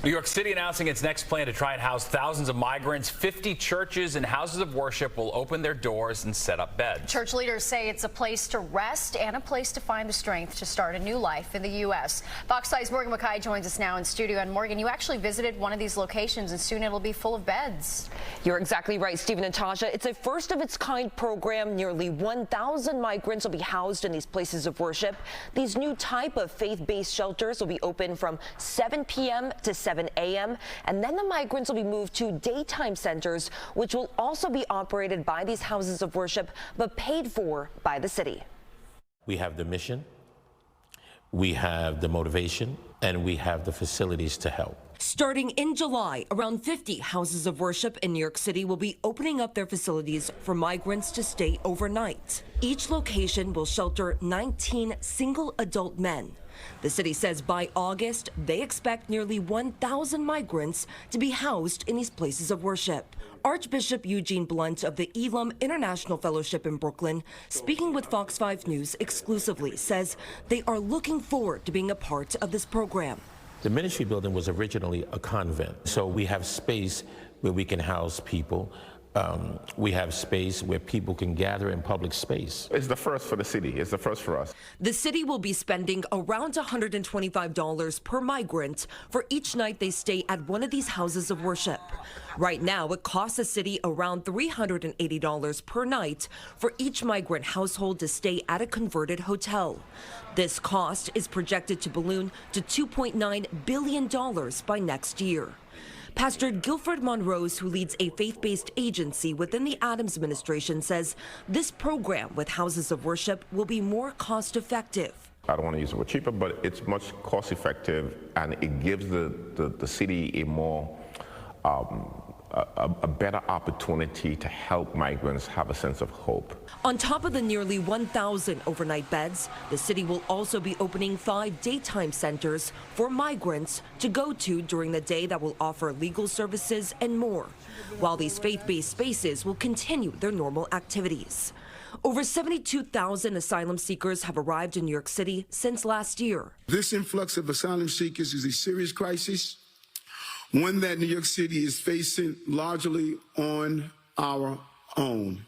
New York City announcing its next plan to try and house thousands of migrants. 50 churches and houses of worship will open their doors and set up beds. Church leaders say it's a place to rest and a place to find the strength to start a new life in the U.S. Fox 5's Morgan Mackay joins us now in studio. And Morgan, you actually visited one of these locations, and soon it'll be full of beds. You're exactly right, Steve and Natasha. It's a first-of-its-kind program. Nearly 1,000 migrants will be housed in these places of worship. These new type of faith-based shelters will be open from 7 p.m. to 7 a.m. and then the migrants will be moved to daytime centers, which will also be operated by these houses of worship, but paid for by the city. We have the mission, we have the motivation, and we have the facilities to help. Starting in July, around 50 houses of worship in New York City will be opening up their facilities for migrants to stay overnight. Each location will shelter 19 single adult men. The city says by August, they expect nearly 1,000 migrants to be housed in these places of worship. Archbishop Eugene Blunt of the Elam International Fellowship in Brooklyn, speaking with Fox 5 News exclusively, says they are looking forward to being a part of this program. The ministry building was originally a convent, so we have space where we can house people. We have space where people can gather in public space. It's the first for the city. It's the first for us. The city will be spending around $125 per migrant for each night they stay at one of these houses of worship. Right now, it costs the city around $380 per night for each migrant household to stay at a converted hotel. This cost is projected to balloon to $2.9 billion by next year. Pastor Guilford Monrose, who leads a faith-based agency within the Adams administration, says this program with houses of worship will be more cost-effective. I don't want to use the word cheaper, but it's much cost-effective, and it gives the city a more a better opportunity to help migrants have a sense of hope. On top of the nearly 1,000 overnight beds, the city will also be opening 5 daytime centers for migrants to go to during the day that will offer legal services and more, while these faith-based spaces will continue their normal activities. Over 72,000 asylum seekers have arrived in New York City since last year. This influx of asylum seekers is a serious crisis, one that New York City is facing largely on our own.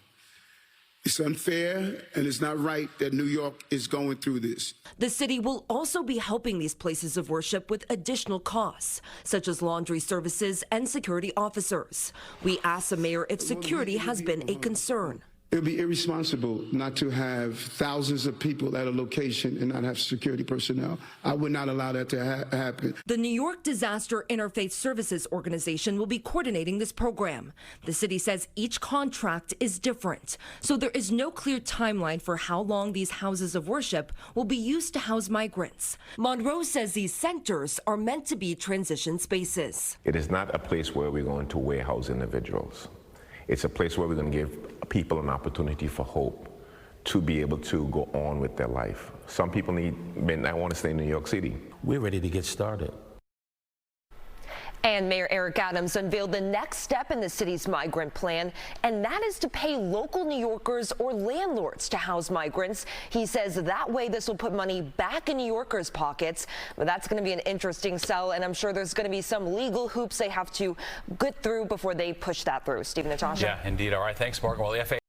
It's unfair and it's not right that New York is going through this. The city will also be helping these places of worship with additional costs, such as laundry services and security officers. We asked the mayor if security has been a concern. It would be irresponsible not to have thousands of people at a location and not have security personnel. I would not allow that to happen. The New York Disaster Interfaith Services Organization will be coordinating this program. The city says each contract is different, so there is no clear timeline for how long these houses of worship will be used to house migrants. Monroe says these centers are meant to be transition spaces. It is not a place where we're going to warehouse individuals. It's a place where we're going to give people an opportunity for hope to be able to go on with their life. Some people may not want to stay in New York City. We're ready to get started. And Mayor Eric Adams unveiled the next step in the city's migrant plan, and that is to pay local New Yorkers or landlords to house migrants. He says that way this will put money back in New Yorkers' pockets. But that's going to be an interesting sell, and I'm sure there's going to be some legal hoops they have to get through before they push that through. Steve and Natasha? Yeah, indeed. All right. Thanks, Morgan. Well, the FAA